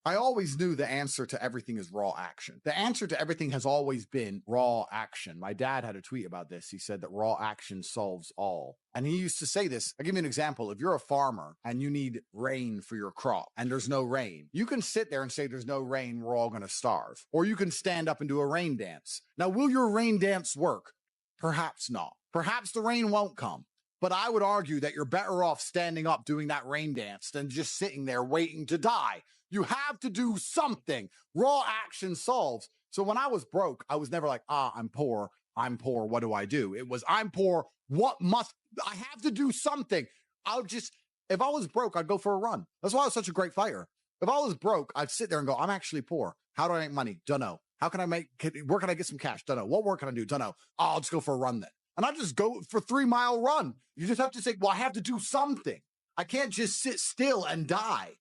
I always knew the answer to everything is raw action. The answer to everything has always been raw action. My dad had a tweet about this. He said that raw action solves all. And he used to say this. I'll give you an example. If you're a farmer and you need rain for your crop and there's no rain, you can sit there and say there's no rain, we're all going to starve. Or you can stand up and do a rain dance. Now, will your rain dance work? Perhaps not. Perhaps the rain won't come. But I would argue that you're better off standing up doing that rain dance than just sitting there waiting to die. You have to do something. Raw action solves. So when I was broke, I was never like, I'm poor. What do I do? It was, I'm poor. I have to do something. If I was broke, I'd go for a run. That's why I was such a great fighter. If I was broke, I'd sit there and go, I'm actually poor. How do I make money? Don't know. Where can I get some cash? Don't know. What work can I do? Don't know. I'll just go for a run then. And I just go for 3-mile run. You just have to say, well, I have to do something. I can't just sit still and die.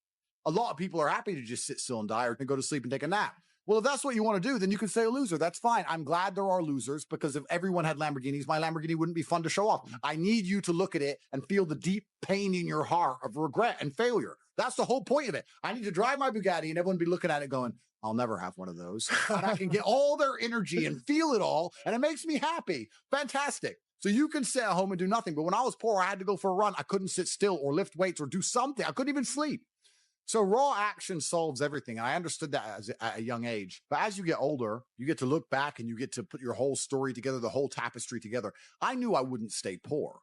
A lot of people are happy to just sit still and die or go to sleep and take a nap. Well, if that's what you want to do, then you can say a loser. That's fine. I'm glad there are losers because if everyone had Lamborghinis, my Lamborghini wouldn't be fun to show off. I need you to look at it and feel the deep pain in your heart of regret and failure. That's the whole point of it. I need to drive my Bugatti and everyone be looking at it going, I'll never have one of those. And I can get all their energy and feel it all. And it makes me happy. Fantastic. So you can sit at home and do nothing. But when I was poor, I had to go for a run. I couldn't sit still or lift weights or do something. I couldn't even sleep. So raw action solves everything. And I understood that at a young age. But as you get older, you get to look back and you get to put your whole story together, the whole tapestry together. I knew I wouldn't stay poor.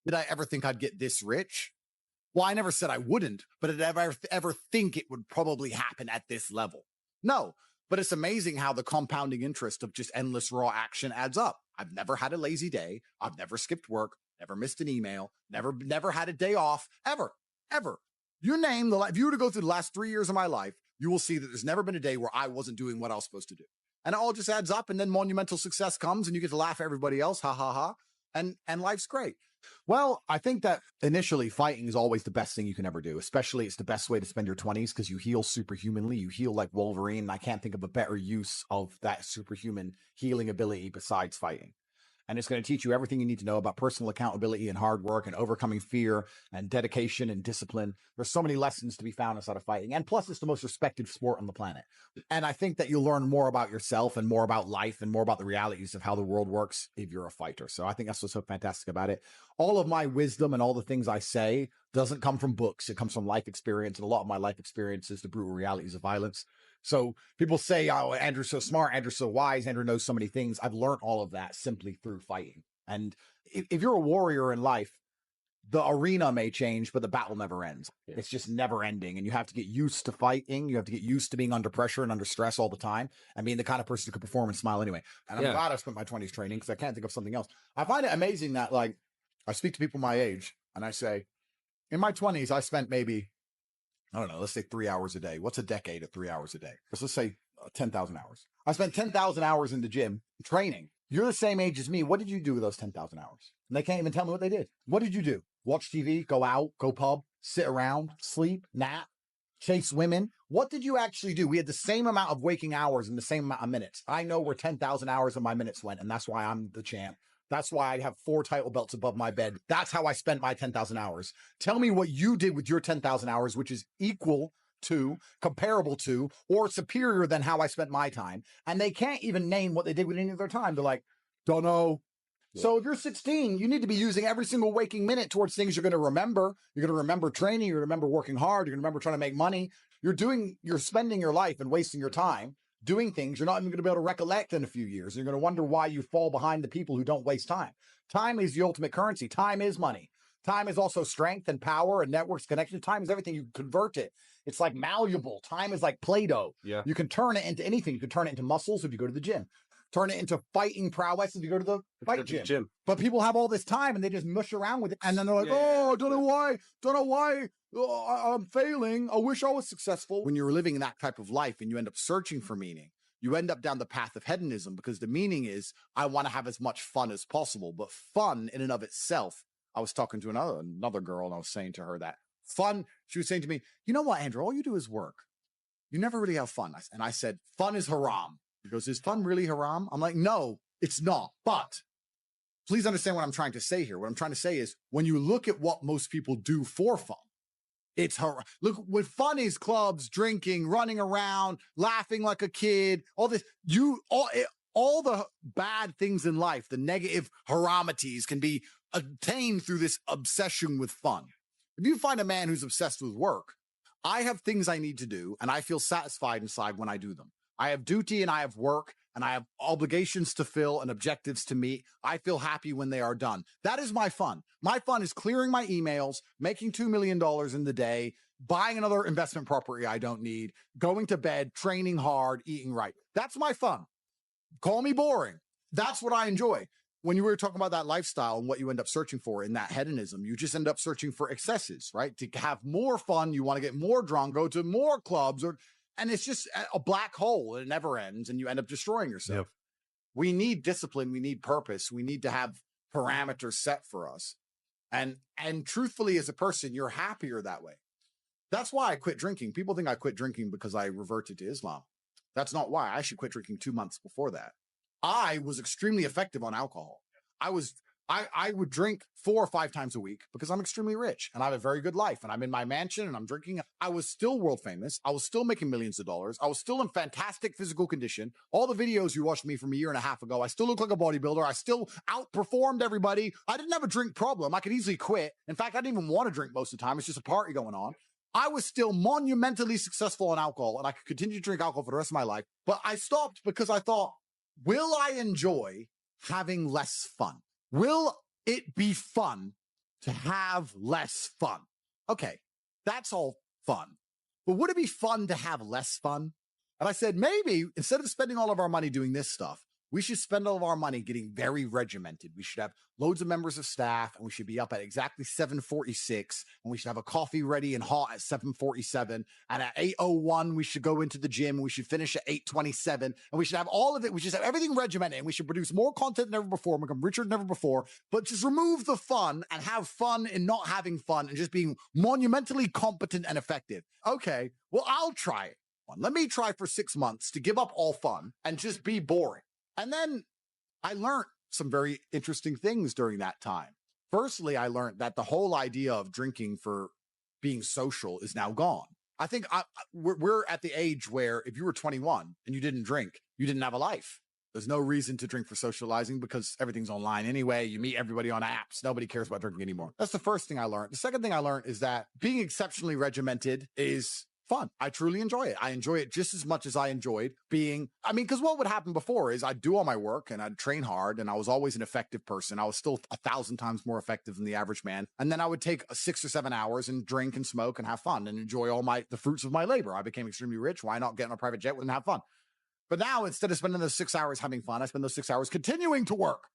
Did I ever think I'd get this rich? Well, I never said I wouldn't, but did I ever think it would probably happen at this level? No, but it's amazing how the compounding interest of just endless raw action adds up. I've never had a lazy day. I've never skipped work, never missed an email, never had a day off, ever. You name if you were to go through the last 3 years of my life, you will see that there's never been a day where I wasn't doing what I was supposed to do. And it all just adds up, and then monumental success comes, and you get to laugh at everybody else, ha, ha, ha, and life's great. Well, I think that initially fighting is always the best thing you can ever do. Especially it's the best way to spend your 20s because you heal superhumanly. You heal like Wolverine. And I can't think of a better use of that superhuman healing ability besides fighting. And it's going to teach you everything you need to know about personal accountability and hard work and overcoming fear and dedication and discipline. There's so many lessons to be found inside of fighting. And plus, it's the most respected sport on the planet. And I think that you'll learn more about yourself and more about life and more about the realities of how the world works if you're a fighter. So I think that's what's so fantastic about it. All of my wisdom and all the things I say doesn't come from books. It comes from life experience. And a lot of my life experience is the brutal realities of violence. So people say, oh, Andrew's so smart, Andrew's so wise, Andrew knows so many things. I've learned all of that simply through fighting. And if you're a warrior in life, the arena may change, but the battle never ends. Yeah. It's just never ending. And you have to get used to fighting. You have to get used to being under pressure and under stress all the time and being the kind of person who can perform and smile anyway. And I'm glad I spent my 20s training because I can't think of something else. I find it amazing that like I speak to people my age and I say, in my 20s, I spent maybe, I don't know, let's say 3 hours a day. What's a decade of 3 hours a day? Let's say 10,000 hours. I spent 10,000 hours in the gym training. You're the same age as me. What did you do with those 10,000 hours? And they can't even tell me what they did. What did you do? Watch TV, go out, go pub, sit around, sleep, nap, chase women. What did you actually do? We had the same amount of waking hours and the same amount of minutes. I know where 10,000 hours of my minutes went, and that's why I'm the champ. That's why I have 4 title belts above my bed. That's how I spent my 10,000 hours. Tell me what you did with your 10,000 hours, which is equal to, comparable to, or superior than how I spent my time. And they can't even name what they did with any of their time. They're like, don't know. Yeah. So if you're 16, you need to be using every single waking minute towards things you're going to remember. You're going to remember training. You're going to remember working hard. You're going to remember trying to make money. You're spending your life and wasting your time doing things you're not even going to be able to recollect in a few years. You're going to wonder why you fall behind the people who don't waste time. Time is the ultimate currency. Time is money. Time is also strength and power and networks, connection. Time is everything. You convert it. It's like malleable. Time is like Play-Doh. Yeah. You can turn it into anything. You can turn it into muscles if you go to the gym. Turn it into fighting prowess if you go to the fight gym. But people have all this time and they just mush around with it. And then they're like, I don't know why. Oh, I'm failing. I wish I was successful. When you're living that type of life and you end up searching for meaning, you end up down the path of hedonism because the meaning is I want to have as much fun as possible. But fun in and of itself, I was talking to another girl and I was saying to her that fun, she was saying to me, you know what, Andrew, all you do is work. You never really have fun. And I said, fun is haram. He goes, is fun really haram? I'm like, no, it's not. But please understand what I'm trying to say here. What I'm trying to say is when you look at what most people do for fun, Look, when fun is clubs, drinking, running around, laughing like a kid, all this, all the bad things in life, the negative haramities can be attained through this obsession with fun. If you find a man who's obsessed with work, I have things I need to do, and I feel satisfied inside when I do them. I have duty and I have work and I have obligations to fill and objectives to meet. I feel happy when they are done. That is my fun. My fun is clearing my emails, making $2 million in the day, buying another investment property I don't need, going to bed, training hard, eating right. That's my fun. Call me boring. That's what I enjoy. When you were talking about that lifestyle and what you end up searching for in that hedonism, you just end up searching for excesses, right? To have more fun, you want to get more drunk, go to more clubs, and it's just a black hole. It never ends, and you end up destroying yourself. Yep. We need discipline. We need purpose. We need to have parameters set for us. And truthfully, as a person, you're happier that way. That's why I quit drinking. People think I quit drinking because I reverted to Islam. That's not why. I actually quit drinking 2 months before that. I was extremely effective on alcohol. I would drink 4 or 5 times a week because I'm extremely rich and I have a very good life and I'm in my mansion and I'm drinking. I was still world famous. I was still making millions of dollars. I was still in fantastic physical condition. All the videos you watched me from a year and a half ago, I still look like a bodybuilder. I still outperformed everybody. I didn't have a drink problem. I could easily quit. In fact, I didn't even want to drink most of the time. It's just a party going on. I was still monumentally successful on alcohol and I could continue to drink alcohol for the rest of my life. But I stopped because I thought, will I enjoy having less fun? Will it be fun to have less fun? Okay, that's all fun. But would it be fun to have less fun? And I said, maybe instead of spending all of our money doing this stuff, we should spend all of our money getting very regimented. We should have loads of members of staff and we should be up at exactly 7:46 and we should have a coffee ready and hot at 7:47. And at 8:01, we should go into the gym and we should finish at 8:27 and we should have all of it. We should have everything regimented and we should produce more content than ever before and become richer than ever before, but just remove the fun and have fun in not having fun and just being monumentally competent and effective. Okay, well, I'll try it. Let me try for 6 months to give up all fun and just be boring. And then I learned some very interesting things during that time. Firstly, I learned that the whole idea of drinking for being social is now gone. I think we're at the age where if you were 21 and you didn't drink, you didn't have a life. There's no reason to drink for socializing because everything's online anyway. You meet everybody on apps. Nobody cares about drinking anymore. That's the first thing I learned. The second thing I learned is that being exceptionally regimented is fun. I truly enjoy it. I enjoy it just as much as I enjoyed because what would happen before is I'd do all my work and I'd train hard and I was always an effective person. I was still 1,000 times more effective than the average man. And then I would take 6 or 7 hours and drink and smoke and have fun and enjoy the fruits of my labor. I became extremely rich. Why not get on a private jet and have fun? But now instead of spending those 6 hours having fun, I spend those 6 hours continuing to work.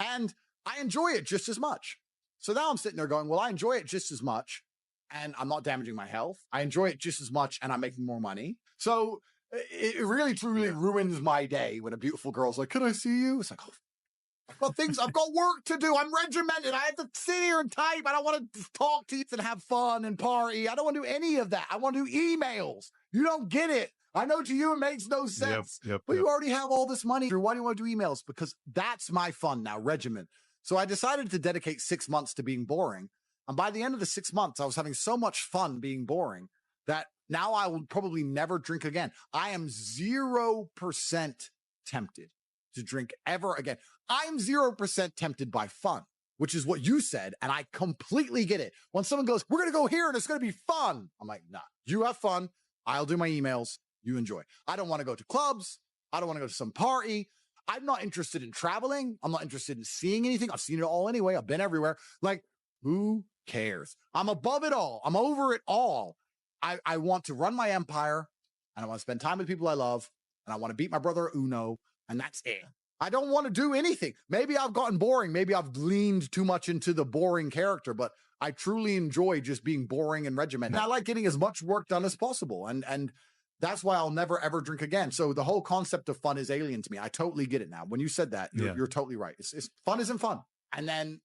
And I enjoy it just as much. So now I'm sitting there going, well, I enjoy it just as much. And I'm not damaging my health. I enjoy it just as much and I'm making more money. So it really, truly ruins my day when a beautiful girl's like, can I see you? It's like, oh, I've got work to do. I'm regimented. I have to sit here and type. I don't want to talk to you and have fun and party. I don't want to do any of that. I want to do emails. You don't get it. I know to you it makes no sense. But you already have all this money. Why do you want to do emails? Because that's my fun now, regiment. So I decided to dedicate 6 months to being boring. And by the end of the 6 months, I was having so much fun being boring that now I will probably never drink again. I am 0% tempted to drink ever again. I'm 0% tempted by fun, which is what you said. And I completely get it. When someone goes, we're going to go here and it's going to be fun. I'm like, nah, you have fun. I'll do my emails. You enjoy. I don't want to go to clubs. I don't want to go to some party. I'm not interested in traveling. I'm not interested in seeing anything. I've seen it all anyway. I've been everywhere. Like, who cares? I'm above it all. I'm over it all. I want to run my empire and I want to spend time with people I love and I want to beat my brother at Uno and that's it. I don't want to do anything. Maybe I've gotten boring. Maybe I've leaned too much into the boring character, but I truly enjoy just being boring and regimented. And I like getting as much work done as possible. And that's why I'll never, ever drink again. So the whole concept of fun is alien to me. I totally get it now. When you said that, you're totally right. It's fun isn't fun. And then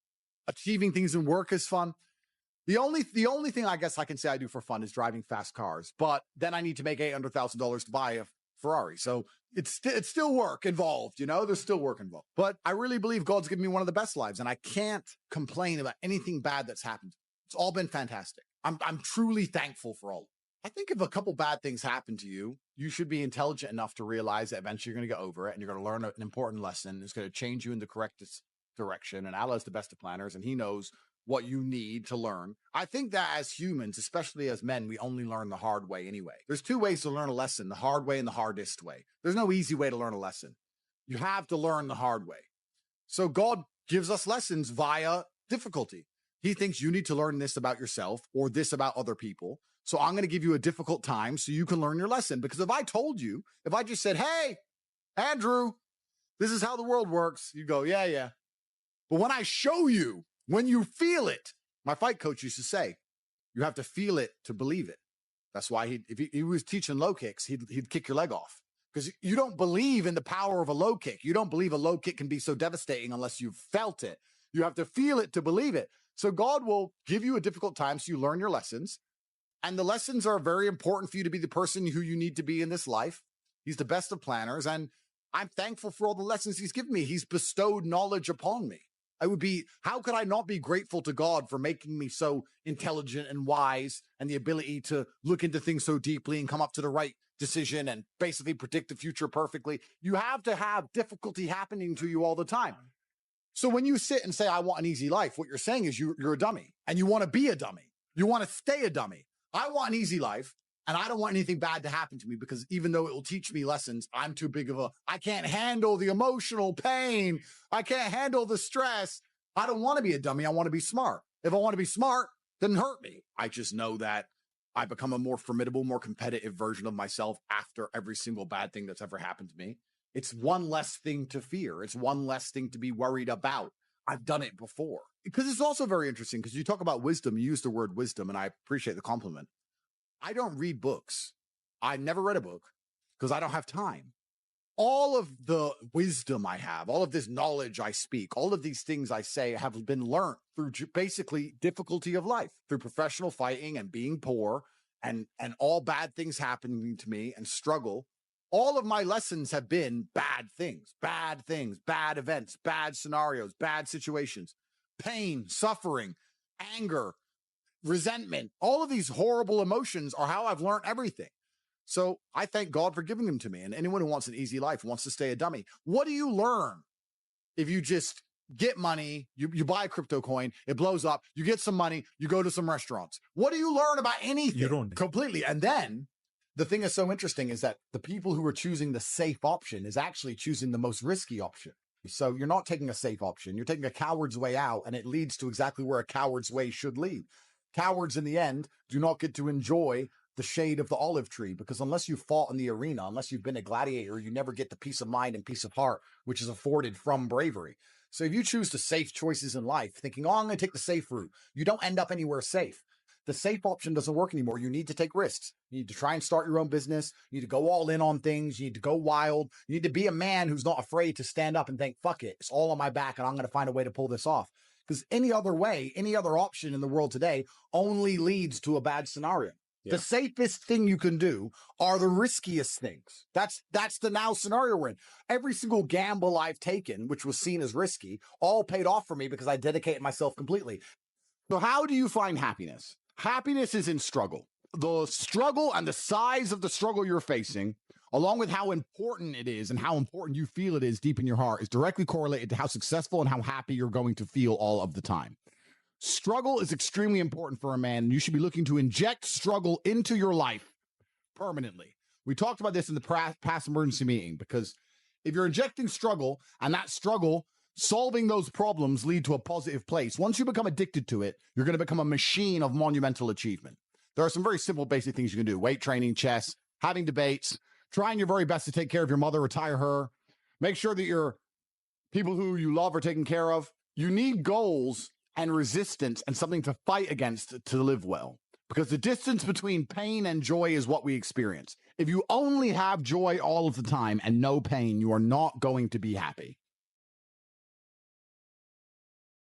achieving things in work is fun. The only thing I guess I can say I do for fun is driving fast cars, but then I need to make $800,000 to buy a Ferrari. So it's still work involved, there's still work involved. But I really believe God's given me one of the best lives and I can't complain about anything bad that's happened. It's all been fantastic. I'm truly thankful for all. I think if a couple bad things happen to you, you should be intelligent enough to realize that eventually you're going to get over it and you're going to learn an important lesson. It's going to change you in the correct direction. And Allah's the best of planners, and He knows what you need to learn. I think that as humans, especially as men, we only learn the hard way anyway. There's two ways to learn a lesson, the hard way and the hardest way. There's no easy way to learn a lesson. You have to learn the hard way. So God gives us lessons via difficulty. He thinks you need to learn this about yourself or this about other people. So I'm going to give you a difficult time so you can learn your lesson. Because if I told you, if I just said, hey, Andrew, this is how the world works, you go, yeah, yeah. But when I show you, when you feel it, my fight coach used to say, you have to feel it to believe it. That's why if he was teaching low kicks, he'd kick your leg off. Because you don't believe in the power of a low kick. You don't believe a low kick can be so devastating unless you've felt it. You have to feel it to believe it. So God will give you a difficult time so you learn your lessons. And the lessons are very important for you to be the person who you need to be in this life. He's the best of planners. And I'm thankful for all the lessons He's given me. He's bestowed knowledge upon me. How could I not be grateful to God for making me so intelligent and wise and the ability to look into things so deeply and come up to the right decision and basically predict the future perfectly? You have to have difficulty happening to you all the time. So when you sit and say, I want an easy life, what you're saying is you're a dummy and you want to be a dummy. You want to stay a dummy. I want an easy life and I don't want anything bad to happen to me because even though it will teach me lessons, I'm too big of I can't handle the emotional pain. I can't handle the stress. I don't want to be a dummy. I want to be smart. If I want to be smart, then hurt me. I just know that I become a more formidable, more competitive version of myself after every single bad thing that's ever happened to me. It's one less thing to fear. It's one less thing to be worried about. I've done it before. Because it's also very interesting because you talk about wisdom, you use the word wisdom, and I appreciate the compliment. I don't read books. I never read a book because I don't have time. All of the wisdom I have, all of this knowledge I speak, all of these things I say have been learned through basically difficulty of life, through professional fighting and being poor and all bad things happening to me and struggle. All of my lessons have been bad things, bad events, bad scenarios, bad situations, pain, suffering, anger, resentment. All of these horrible emotions are how I've learned everything. So I thank God for giving them to me. And anyone who wants an easy life wants to stay a dummy. What do you learn if you just get money, you buy a crypto coin, it blows up, you get some money, you go to some restaurants? What do you learn about anything? You don't. Completely. And then the thing that's so interesting is that the people who are choosing the safe option is actually choosing the most risky option. So you're not taking a safe option. You're taking a coward's way out, and it leads to exactly where a coward's way should lead. Cowards, in the end, do not get to enjoy the shade of the olive tree, because unless you fought in the arena, unless you've been a gladiator, you never get the peace of mind and peace of heart, which is afforded from bravery. So if you choose the safe choices in life, thinking, oh, I'm going to take the safe route, you don't end up anywhere safe. The safe option doesn't work anymore. You need to take risks. You need to try and start your own business. You need to go all in on things. You need to go wild. You need to be a man who's not afraid to stand up and think, fuck it, it's all on my back and I'm going to find a way to pull this off. Because any other way, any other option in the world today only leads to a bad scenario. Yeah. The safest thing you can do are the riskiest things. That's the now scenario we're in. Every single gamble I've taken, which was seen as risky, all paid off for me because I dedicated myself completely. So how do you find happiness? Happiness is in struggle. The struggle and the size of the struggle you're facing, along with how important it is and how important you feel it is deep in your heart, is directly correlated to how successful and how happy you're going to feel all of the time. Struggle is extremely important for a man, and you should be looking to inject struggle into your life permanently. We talked about this in the past emergency meeting, because if you're injecting struggle and that struggle solving those problems lead to a positive place, once you become addicted to it, you're going to become a machine of monumental achievement. There are some very simple, basic things you can do: weight training, chess, having debates, trying your very best to take care of your mother, retire her, make sure that your people who you love are taken care of. You need goals and resistance and something to fight against to live well, because the distance between pain and joy is what we experience. If you only have joy all of the time and no pain, you are not going to be happy.